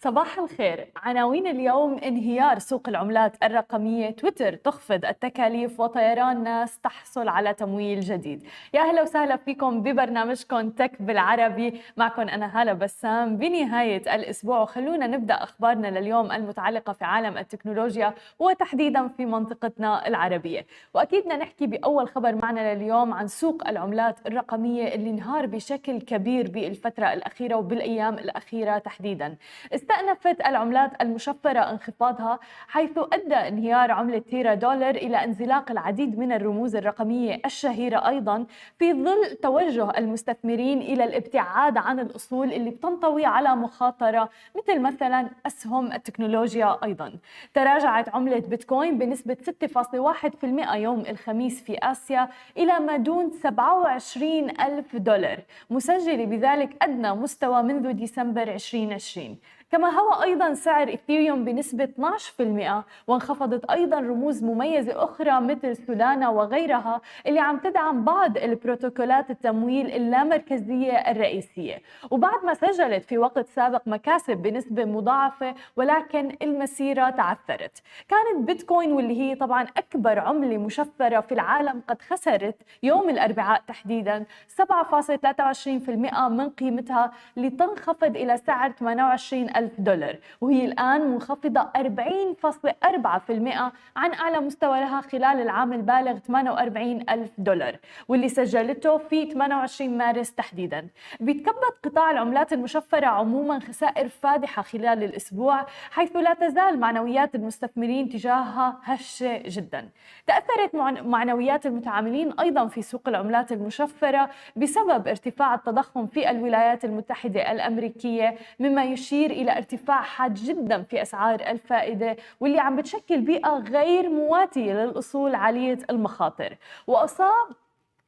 صباح الخير. عناوين اليوم: انهيار سوق العملات الرقمية، تويتر تخفض التكاليف، وطيران ناس تحصل على تمويل جديد. يا أهلا وسهلا فيكم ببرنامجكم تك بالعربي. معكم أنا هالة بسام بنهاية الأسبوع، وخلونا نبدأ أخبارنا لليوم المتعلقة في عالم التكنولوجيا وتحديدا في منطقتنا العربية. وأكيد بدنا نحكي بأول خبر معنا لليوم عن سوق العملات الرقمية اللي انهار بشكل كبير بالفترة الأخيرة وبالأيام الأخيرة تحديدا. استأنفت العملات المشفرة انخفاضها، حيث أدى انهيار عملة تيرا دولار إلى انزلاق العديد من الرموز الرقمية الشهيرة أيضا، في ظل توجه المستثمرين إلى الابتعاد عن الأصول اللي بتنطوي على مخاطرة، مثلا أسهم التكنولوجيا. أيضا تراجعت عملة بيتكوين بنسبة 6.1% يوم الخميس في آسيا إلى ما دون 27 ألف دولار، مسجلة بذلك أدنى مستوى منذ ديسمبر 2020. كما هو أيضا سعر إثيريوم بنسبة 12%، وانخفضت أيضا رموز مميزة أخرى مثل سولانا وغيرها اللي عم تدعم بعض البروتوكولات التمويل اللامركزية الرئيسية، وبعد ما سجلت في وقت سابق مكاسب بنسبة مضاعفة، ولكن المسيرة تعثرت. كانت بيتكوين واللي هي طبعا أكبر عملة مشفرة في العالم قد خسرت يوم الأربعاء تحديدا 7.23% من قيمتها، لتنخفض إلى سعر 28 ألف دولار، وهي الآن منخفضة 40.4% عن أعلى مستوى لها خلال العام البالغ 48 ألف دولار، واللي سجلته في 28 مارس تحديدا. بيتكبد قطاع العملات المشفرة عموما خسائر فادحة خلال الأسبوع، حيث لا تزال معنويات المستثمرين تجاهها هشة جدا. تأثرت معنويات المتعاملين أيضا في سوق العملات المشفرة بسبب ارتفاع التضخم في الولايات المتحدة الأمريكية، مما يشير إلى ارتفاع حاد جدا في أسعار الفائدة، واللي عم بتشكل بيئة غير مواتية للأصول عالية المخاطر. وأصاب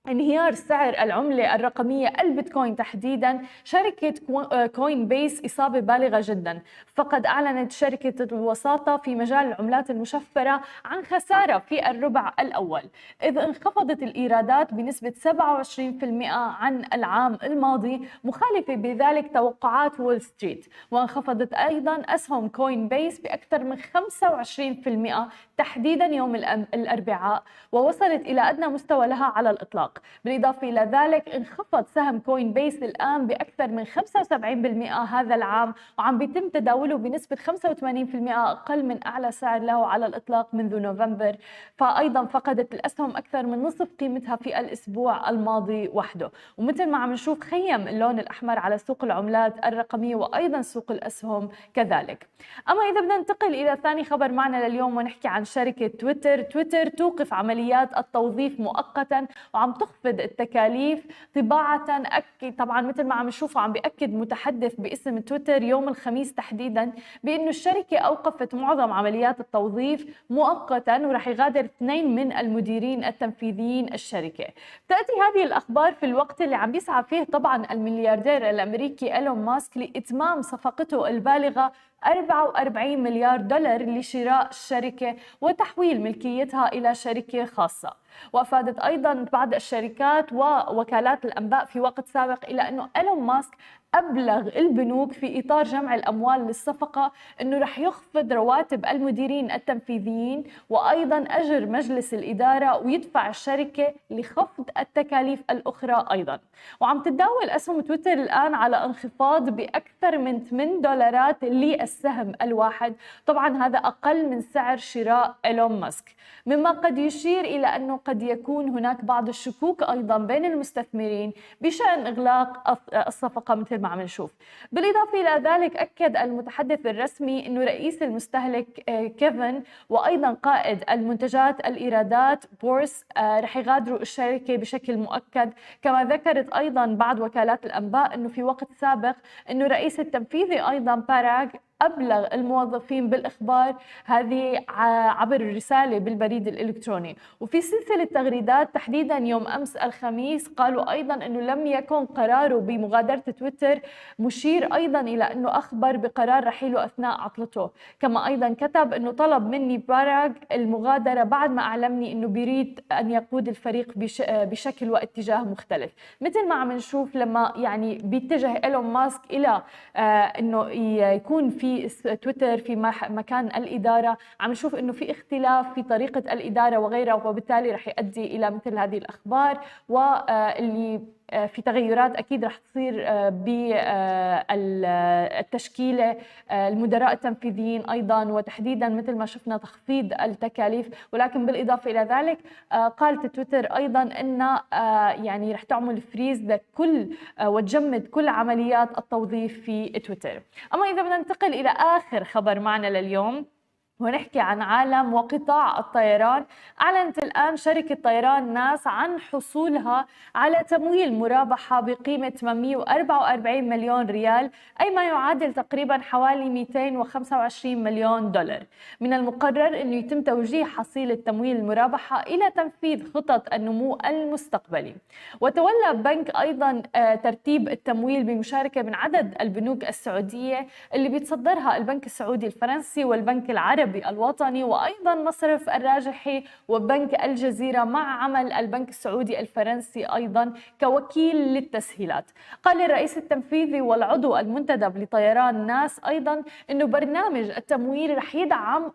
انهيار سعر العملة الرقمية البيتكوين تحديدا شركة كوين بيس إصابة بالغة جدا، فقد أعلنت شركة الوساطة في مجال العملات المشفرة عن خسارة في الربع الأول، إذ انخفضت الإيرادات بنسبة 27% عن العام الماضي، مخالفة بذلك توقعات وول ستريت. وانخفضت أيضا أسهم كوين بيس بأكثر من 25% تحديدا يوم الأربعاء، ووصلت إلى أدنى مستوى لها على الإطلاق. بالإضافة إلى ذلك انخفض سهم كوين بيس الآن بأكثر من 75% هذا العام، وعم بيتم تداوله بنسبة 85% أقل من أعلى سعر له على الإطلاق منذ نوفمبر. فأيضا فقدت الأسهم أكثر من نصف قيمتها في الأسبوع الماضي وحده. ومثل ما عم نشوف خيم اللون الأحمر على سوق العملات الرقمية وأيضا سوق الأسهم كذلك. أما إذا بدنا ننتقل إلى ثاني خبر معنا لليوم ونحكي عن شركة تويتر توقف عمليات التوظيف مؤقتا، وعم تخفض التكاليف طباعة. طبعا مثل ما عم نشوفه عم بيأكد متحدث باسم تويتر يوم الخميس تحديدا بأنه الشركة أوقفت معظم عمليات التوظيف مؤقتا، ورح يغادر 2 من المديرين التنفيذيين الشركة. تأتي هذه الأخبار في الوقت اللي عم بيسعى فيه طبعا الملياردير الأمريكي إيلون ماسك لإتمام صفقته البالغة 44 مليار دولار لشراء الشركة وتحويل ملكيتها إلى شركة خاصة. وأفادت أيضا بعض الشركات ووكالات الأنباء في وقت سابق إلى أنه إيلون ماسك أبلغ البنوك في إطار جمع الأموال للصفقة أنه رح يخفض رواتب المديرين التنفيذيين وأيضا أجر مجلس الإدارة، ويدفع الشركة لخفض التكاليف الأخرى أيضا. وعم تتداول أسهم تويتر الآن على انخفاض بأكثر من $8 للسهم الواحد، طبعا هذا أقل من سعر شراء إيلون ماسك، مما قد يشير إلى أنه قد يكون هناك بعض الشكوك أيضا بين المستثمرين بشأن إغلاق الصفقة مثل ما عم نشوف. بالإضافة إلى ذلك أكد المتحدث الرسمي أنه رئيس المستهلك كيفن وأيضا قائد المنتجات الإيرادات بورس رح يغادروا الشركة بشكل مؤكد. كما ذكرت أيضا بعض وكالات الأنباء أنه في وقت سابق أنه الرئيس التنفيذي أيضا باراغ أبلغ الموظفين بالإخبار هذه عبر رسالة بالبريد الإلكتروني. وفي سلسلة تغريدات تحديدا يوم أمس الخميس قالوا أيضا أنه لم يكن قراره بمغادرة تويتر، مشير أيضا إلى أنه أخبر بقرار رحيله أثناء عطلته. كما أيضا كتب أنه طلب مني باراغ المغادرة بعد ما أعلمني أنه بيريد أن يقود الفريق بشكل واتجاه مختلف. مثل ما عم نشوف لما يعني بيتجه إيلون ماسك إلى أنه يكون في في تويتر في مكان الإدارة عم نشوف إنه في اختلاف في طريقة الإدارة وغيرها، وبالتالي رح يؤدي إلى مثل هذه الأخبار، واللي في تغيرات أكيد رح تصير بالتشكيلة، المدراء التنفيذيين أيضا، وتحديدا مثل ما شفنا تخفيض التكاليف. ولكن بالإضافة إلى ذلك قالت تويتر أيضا أن يعني رح تعمل فريز لكل وتجمد كل عمليات التوظيف في تويتر. أما إذا بدنا ننتقل إلى آخر خبر معنا لليوم ونحكي عن عالم وقطاع الطيران، أعلنت الآن شركة طيران ناس عن حصولها على تمويل مرابحة بقيمة 844 مليون ريال، أي ما يعادل تقريبا حوالي 225 مليون دولار. من المقرر أنه يتم توجيه حصيلة تمويل المرابحة إلى تنفيذ خطط النمو المستقبلي. وتولى بنك أيضا ترتيب التمويل بمشاركة من عدد البنوك السعودية اللي بيتصدرها البنك السعودي الفرنسي والبنك العربي الوطني، وأيضا مصرف الراجحي وبنك الجزيرة، مع عمل البنك السعودي الفرنسي أيضا كوكيل للتسهيلات. قال الرئيس التنفيذي والعضو المنتدب لطيران ناس أيضا أنه برنامج التمويل رح يدعم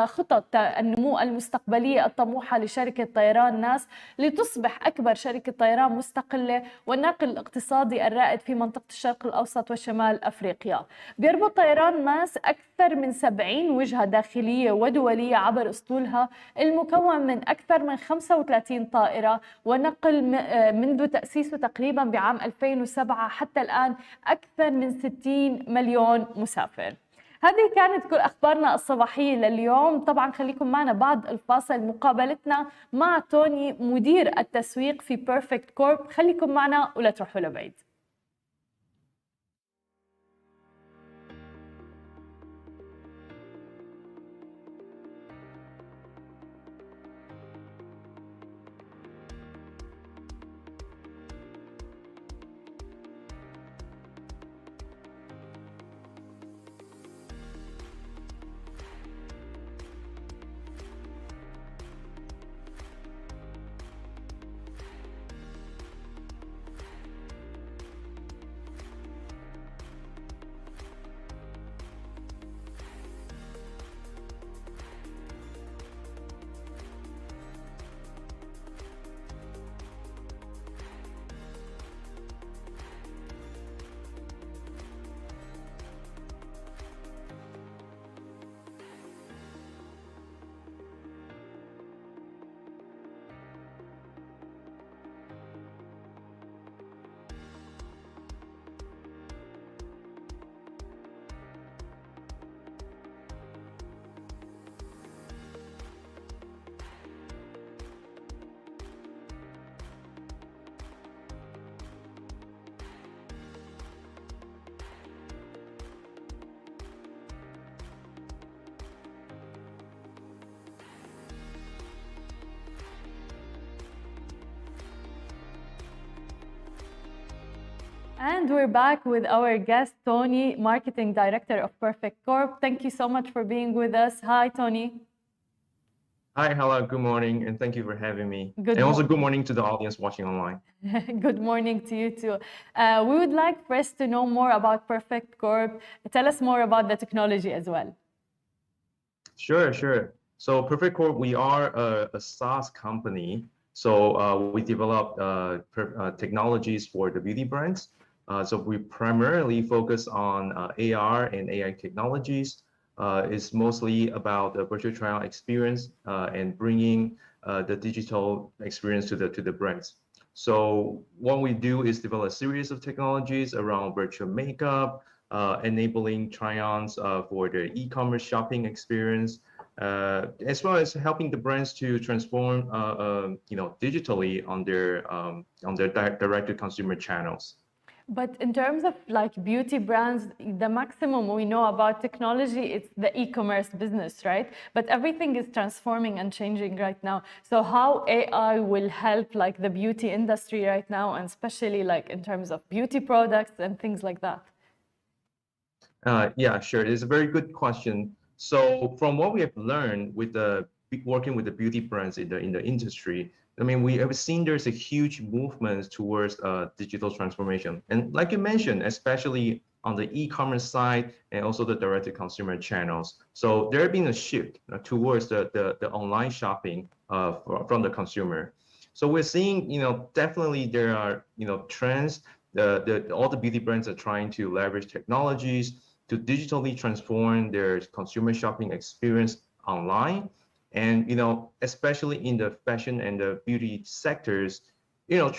خطط النمو المستقبلية الطموحة لشركة طيران ناس لتصبح أكبر شركة طيران مستقلة والناقل الاقتصادي الرائد في منطقة الشرق الأوسط وشمال أفريقيا. بيربط طيران ناس أكثر من 70 وجهة داخلية ودولية عبر أسطولها المكون من أكثر من 35 طائرة ونقل منذ تأسيسه تقريبا بعام 2007 حتى الآن أكثر من 60 مليون مسافر. هذه كانت كل أخبارنا الصباحية لليوم. طبعا خليكم معنا بعد الفاصل مقابلتنا مع توني مدير التسويق في بيرفكت كورب. خليكم معنا ولا تروحوا لبعيد. And we're back with our guest, Tony, Marketing Director of Perfect Corp. Thank you so much for being with us. Hi, Tony. Hi, hello, good morning, and thank you for having me. And also good morning to the audience watching online. Good morning to you too. We would like first to know more about Perfect Corp. Tell us more about the technology as well. Sure. So Perfect Corp, we are a SaaS company. So we develop technologies for the beauty brands. So we primarily focus on AR and AI technologies. It's mostly about the virtual trial experience and bringing the digital experience to the brands. So what we do is develop a series of technologies around virtual makeup, enabling try-ons for the e-commerce shopping experience, as well as helping the brands to transform, digitally on their direct-to-consumer channels. But in terms of like beauty brands, the maximum we know about technology is the e-commerce business, right? But everything is transforming and changing right now. So how AI will help like the beauty industry right now, and especially like in terms of beauty products and things like that? Yeah, sure. It's a very good question. So from what we have learned with working with the beauty brands in the industry, I mean, we have seen there's a huge movement towards digital transformation. And like you mentioned, especially on the e-commerce side and also the direct-to-consumer channels. So there has been a shift towards the online shopping from the consumer. So we're seeing, definitely there are, trends. All the beauty brands are trying to leverage technologies to digitally transform their consumer shopping experience online. And, especially in the fashion and the beauty sectors,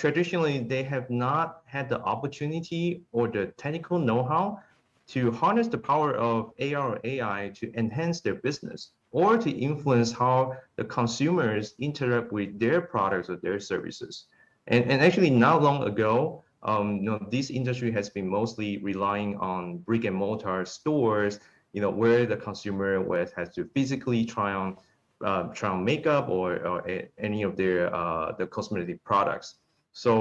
traditionally they have not had the opportunity or the technical know-how to harness the power of AR or AI to enhance their business or to influence how the consumers interact with their products or their services. And actually not long ago, this industry has been mostly relying on brick and mortar stores, where the consumer has to physically try on makeup or any of their the cosmetic products. So,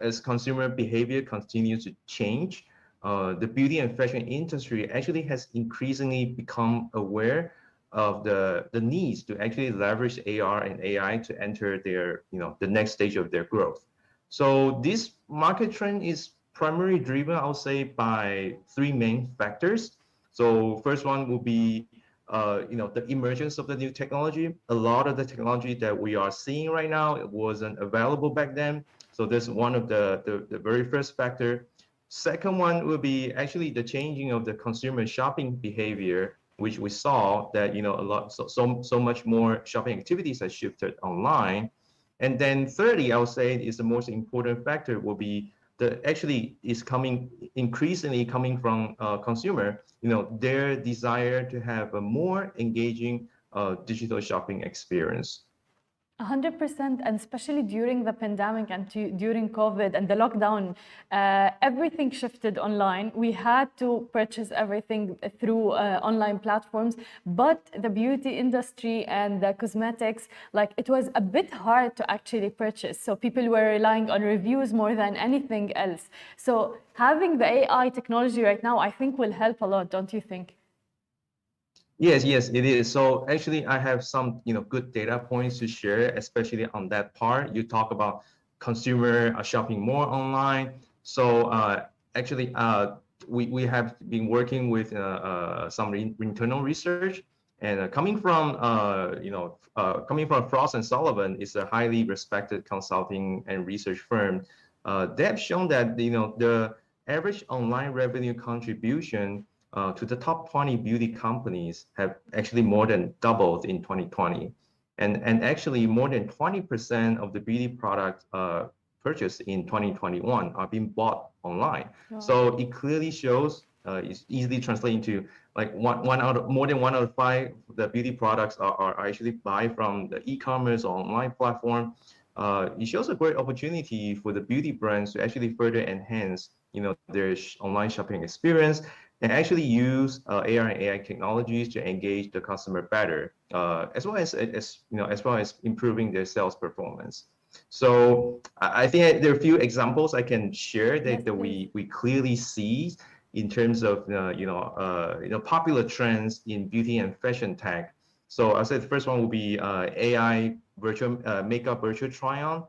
as consumer behavior continues to change, the beauty and fashion industry actually has increasingly become aware of the needs to actually leverage AR and AI to enter their, the next stage of their growth. So this market trend is primarily driven, I would say, by three main factors. So first one will be, the emergence of the new technology. A lot of the technology that we are seeing right now, it wasn't available back then. So this is one of the very first factor. Second one will be actually the changing of the consumer shopping behavior, which we saw that, so much more shopping activities have shifted online. And then thirdly, I would say is the most important factor will be increasingly coming from consumer, their desire to have a more engaging digital shopping experience. 100%, and especially during the pandemic and during COVID and the lockdown, everything shifted online. We had to purchase everything through online platforms, but the beauty industry and the cosmetics, it was a bit hard to actually purchase. So people were relying on reviews more than anything else. So having the AI technology right now, I think will help a lot, don't you think? Yes, it is. So actually, I have some good data points to share, especially on that part. You talk about consumer shopping more online. So actually, we have been working with some internal research, and coming from Frost and Sullivan, is a highly respected consulting and research firm. They have shown that the average online revenue contribution to the top 20 beauty companies have actually more than doubled in 2020. And actually more than 20% of the beauty products purchased in 2021 are being bought online. Wow. So it clearly shows, it's easily translating to more than one out of five of the beauty products are actually buy from the e-commerce or online platform. It shows a great opportunity for the beauty brands to actually further enhance their online shopping experience and actually use AR and AI technologies to engage the customer better, as well as improving their sales performance. So I think there are a few examples I can share that we clearly see in terms of popular trends in beauty and fashion tech. So I said the first one will be AI virtual makeup virtual try-on.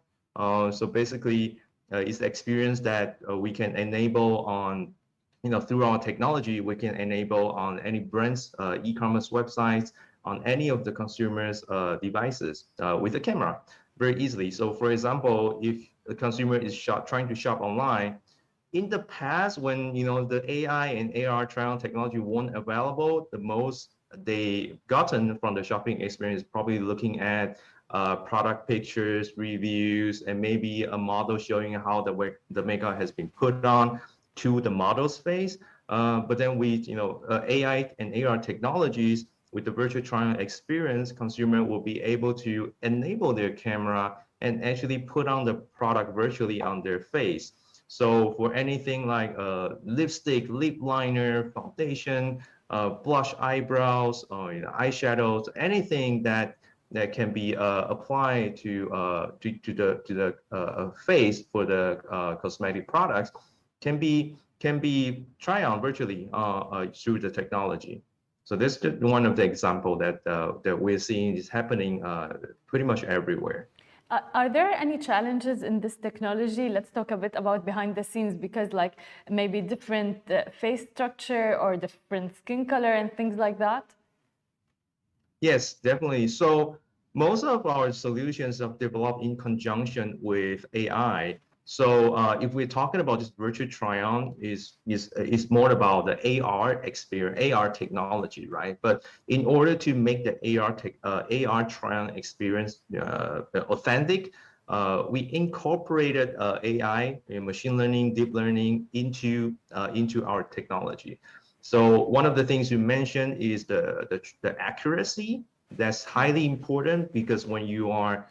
So basically, it's the experience that we can enable on through our technology, we can enable on any brand's e-commerce websites, on any of the consumers' devices with a camera very easily. So for example, if the consumer is trying to shop online, in the past when the AI and AR try-on technology weren't available, the most they gotten from the shopping experience is probably looking at product pictures, reviews, and maybe a model showing how the makeup has been put on to the model's face. But then with AI and AR technologies, with the virtual try-on experience, consumer will be able to enable their camera and actually put on the product virtually on their face. So for anything like lipstick, lip liner, foundation, blush eyebrows, or eyeshadows, anything that can be applied to the face for the cosmetic products can be tried on virtually through the technology. So this is one of the example that we're seeing is happening pretty much everywhere. Are there any challenges in this technology? Let's talk a bit about behind the scenes, because like maybe different face structure or different skin color and things like that. Yes, definitely. So most of our solutions are developed in conjunction with AI. So if we're talking about this virtual try-on, is more about the AR experience, AR technology, right? But in order to make the AR try-on experience authentic, we incorporated AI, machine learning, deep learning into our technology. So one of the things you mentioned is the accuracy. That's highly important, because when you are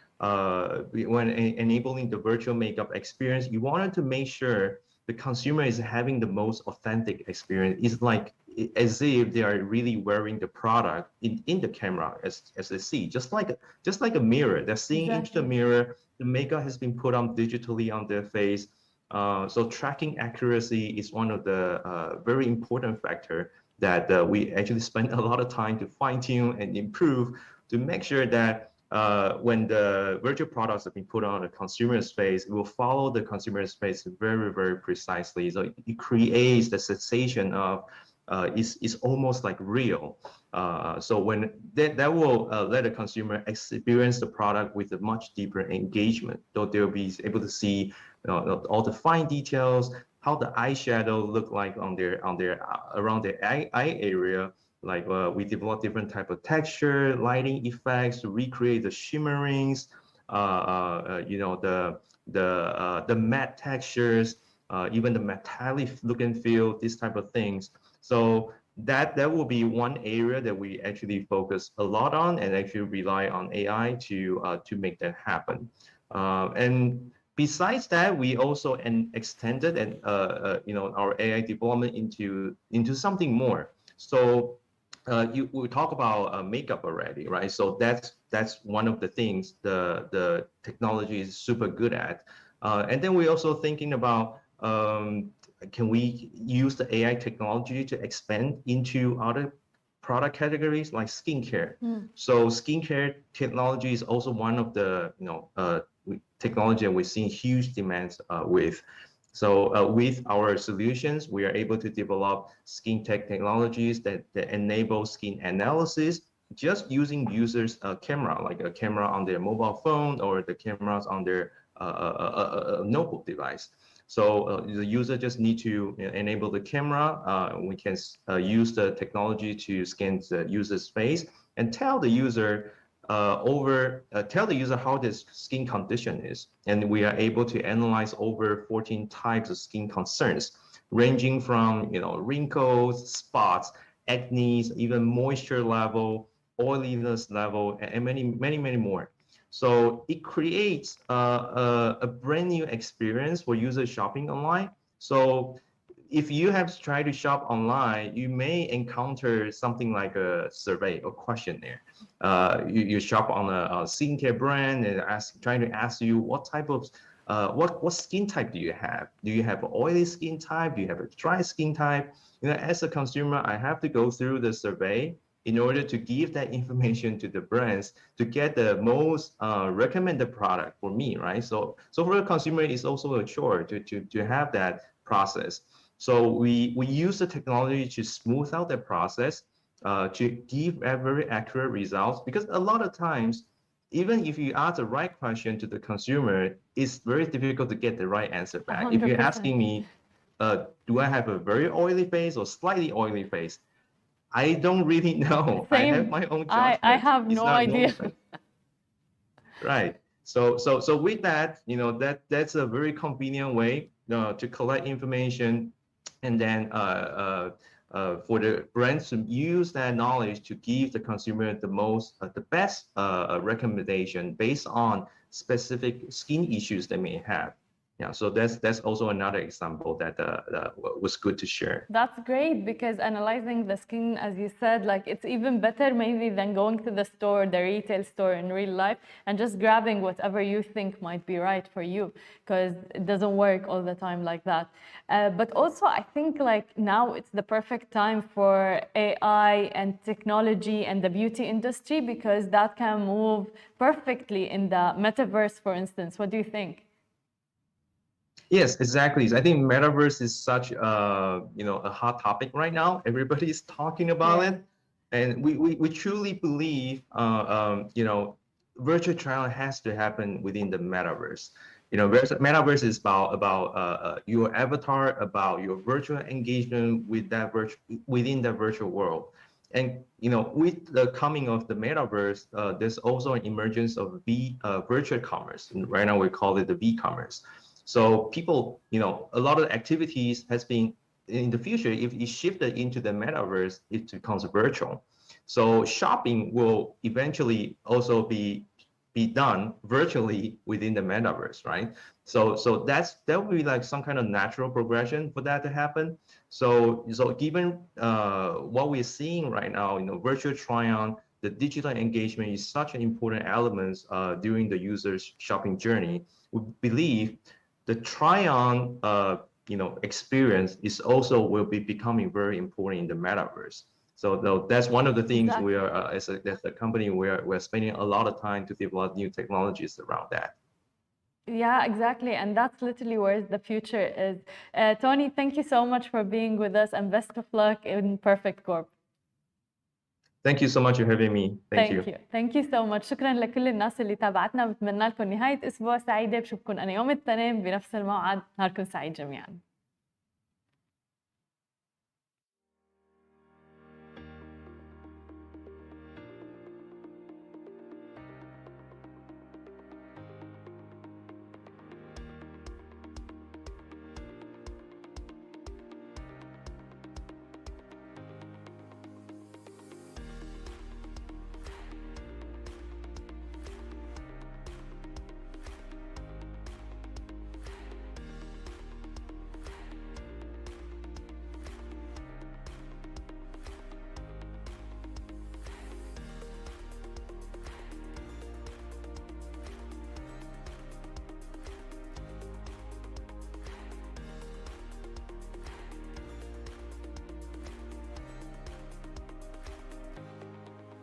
enabling the virtual makeup experience, you wanted to make sure the consumer is having the most authentic experience. It's like as if they are really wearing the product in the camera as they see, just like a mirror. They're seeing into the mirror. The makeup has been put on digitally on their face. So tracking accuracy is one of the very important factor that we actually spend a lot of time to fine tune and improve to make sure that when the virtual products have been put on a consumer's face, it will follow the consumer's face very, very precisely. So it creates the sensation of it's almost like real. So when that will let the consumer experience the product with a much deeper engagement. So they'll be able to see all the fine details, how the eyeshadow look like on their around their eye area. Like we develop different type of texture, lighting effects to recreate the shimmerings, the matte textures, even the metallic look and feel, these type of things. So that will be one area that we actually focus a lot on and actually rely on AI to make that happen. And besides that, we also extended and our AI development into something more. So we talk about makeup already, right? So that's one of the things the technology is super good at. And then we're also thinking about can we use the AI technology to expand into other product categories like skincare? So skincare technology is also one of the technology that we're seeing huge demands with. So with our solutions, we are able to develop skin tech technologies that enable skin analysis just using users' camera, like a camera on their mobile phone or the cameras on their notebook device. So the user just need to enable the camera. We can use the technology to scan the user's face and tell the user how this skin condition is. And we are able to analyze over 14 types of skin concerns, ranging from wrinkles, spots, acne, even moisture level, oiliness level, and many more. So it creates a brand new experience for users shopping online. So if you have tried to shop online, you may encounter something like a survey or questionnaire. You shop on a skincare brand and trying to ask you what type of what skin type do you have? Do you have an oily skin type? Do you have a dry skin type? As a consumer, I have to go through the survey in order to give that information to the brands to get the most recommended product for me, right? So for a consumer, it's also a chore to have that process. So we use the technology to smooth out the process, to give very accurate results, because a lot of times, even if you ask the right question to the consumer, it's very difficult to get the right answer back. 100%. If you're asking me, do I have a very oily face or slightly oily face? I don't really know. Same. I have my own judgment. I have no idea. Right. So with that, that's a very convenient way to collect information, and then for the brands to use that knowledge to give the consumer the best recommendation based on specific skin issues they may have. Yeah, so that's also another example that was good to share. That's great, because analyzing the skin, as you said, like it's even better maybe than going to the store, the retail store in real life, and just grabbing whatever you think might be right for you, because it doesn't work all the time like that. But also, I think like now it's the perfect time for AI and technology and the beauty industry, because that can move perfectly in the metaverse, for instance. What do you think? Yes, exactly. I think metaverse is such a hot topic right now. Everybody's talking about it, and we truly believe virtual try-on has to happen within the metaverse. Metaverse is about your avatar, about your virtual engagement with that within the virtual world. And with the coming of the metaverse, there's also an emergence of virtual commerce. And right now we call it the V-commerce. So people, a lot of activities has been in the future, if it's shifted into the metaverse, it becomes virtual. So shopping will eventually also be done virtually within the metaverse, right? So that will be like some kind of natural progression for that to happen. So given what we're seeing right now, virtual try-on, the digital engagement is such an important element during the user's shopping journey. We believe the try-on experience is also will be becoming very important in the metaverse. So that's one of the things Exactly. we are as a company we're spending a lot of time to develop new technologies around that. Yeah, exactly. And that's literally where the future is. Tony, thank you so much for being with us, and best of luck in Perfect Corp. Thank you so much for having me. Thank you. Thank you so much. شكرا لكل الناس اللي تابعتنا، بتمنى لكم نهاية أسبوع سعيدة. بشوفكم أنا يوم الاثنين بنفس الموعد. نهاركم سعيد جميعا.